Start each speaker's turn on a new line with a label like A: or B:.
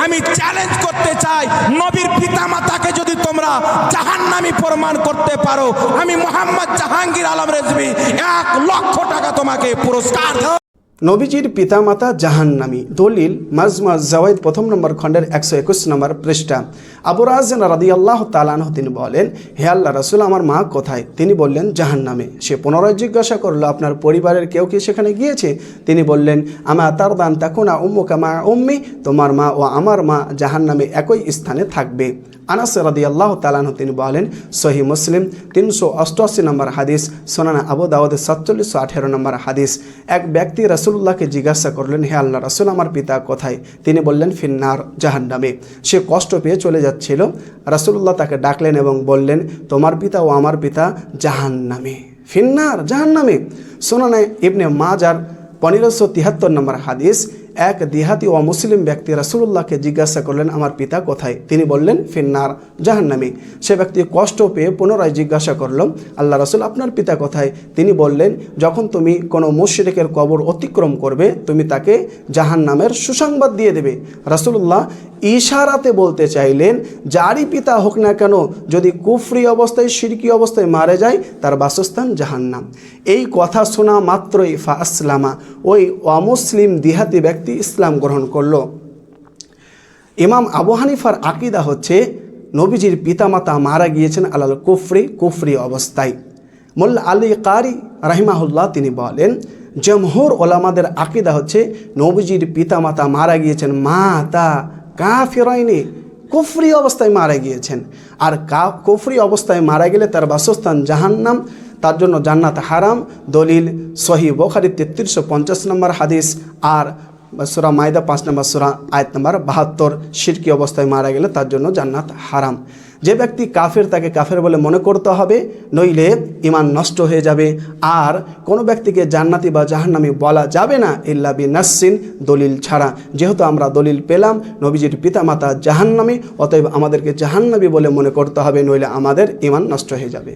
A: আমি চ্যালেঞ্জ করতে চাই, নবীর পিতামাতাকে যদি তোমরা জাহান্নামী প্রমাণ করতে পারো, আমি মোহাম্মদ জাহাঙ্গীর আলম রেজভী 1 লক্ষ টাকা তোমাকে পুরস্কার দেব।
B: নবীজির পিতামাতা জাহান্নামী। দলিল মাজমুআ জাওয়াইদ 1 নম্বর খণ্ডের 121 নম্বর পৃষ্ঠা। আবু রাজিন রাদিয়াল্লাহু তাআলা আনহু তিনি বলেন, হে আল্লাহ রাসূল, আমার মা কোথায়? তিনি বললেন, জাহান্নামে। সে পুনরায় জিজ্ঞাসা করলো, আপনার পরিবারের কেউ কি সেখানে গিয়েছে? তিনি বললেন, আমা তারদান তাকুনা উম্মুকা মা উম্মি, তোমার মা ও আমার মা জাহান্নামে একই স্থানে থাকবে। আনাস রাদিয়াল্লাহু তাআলা আনহু তিনি বলেন, সহিহ মুসলিম 388 নম্বর হাদিস, সুনান আবু দাউদ 4718 নম্বর হাদিস। এক ব্যক্তি রাসূলুল্লাহকে জিজ্ঞাসা করলেন, হে আল্লাহ রাসূল, আমার পিতা কোথায়? তিনি বললেন, ফিন্নার, জাহান্নামে। সে কষ্ট পেয়ে চলে যাচ্ছিল। রাসূলুল্লাহ তাকে ডাকলেন এবং বললেন, তোমার পিতা ও আমার পিতা জাহান্নামে, ফিন্নার, জাহান্নামে। সুনানে ইবনে মাজার 1573 নম্বর হাদিস। এক দিহাতি ও মুসলিম ব্যক্তি রাসূলুল্লাহকে জিজ্ঞাসা করলেন, আমার পিতা কোথায়? তিনি বললেন, ফিন্নার, জাহান্নামে। সে ব্যক্তি কষ্ট পেয়ে পুনরায় জিজ্ঞাসা করল, আল্লাহ রাসূল, আপনার পিতা কোথায়? তিনি বললেন, যখন তুমি কোনো মুশরিকের কবর অতিক্রম করবে, তুমি তাকে জাহান্নামের সুসংবাদ দিয়ে দেবে। রাসূলুল্লাহ ইশারাতে বলতে চাইলেন, যারই পিতা হোক না কেন, যদি কুফরি অবস্থায়, শিরকি অবস্থায় মারা যায়, তার বাসস্থান জাহান্নাম। এই কথা শোনা মাত্রই ফা আসলামা, ওই অমুসলিম দিহাতি ব্যক্তি ইসলাম গ্রহণ করল। ইমাম আবু হানিফার আকীদা হচ্ছে, নবীজির পিতামাতা মারা গিয়েছেন আলাল কুফরি অবস্থায়। মোল্লা আলী কারি রাহিমাহুল্লাহ তিনি বলেন, জমহুর ওলামাদের আকীদা হচ্ছে, নবীজির পিতামাতা মারা গিয়েছেন মাতা কাফিরাইনি, কুফরি অবস্থায় মারা গিয়েছেন। আর কুফরি অবস্থায় মারা গেলে তার বাসস্থান জাহান্নাম, তার জন্য জান্নাত হারাম। দলিল সহিহ বুখারী 3350 নম্বর হাদিস। আর সূরা মাইদা 5 নম্বর সূরা আয়াত নম্বর 72, শিরকি অবস্থায় মারা গেলে তার জন্য জান্নাত হারাম। যে ব্যক্তি কাফের, তাকে কাফের বলে মনে করতে হবে, নইলে ঈমান নষ্ট হয়ে যাবে। আর কোনো ব্যক্তিকে জান্নাতি বা জাহান্নামী বলা যাবে না ইল্লা বিনাসসিন, দলিল ছাড়া। যেহেতু আমরা দলিল পেলাম নবীজির পিতামাতা জাহান্নামী, অতএব আমাদেরকে জাহান্নামী বলে মনে করতে হবে, নইলে আমাদের ঈমান নষ্ট হয়ে যাবে।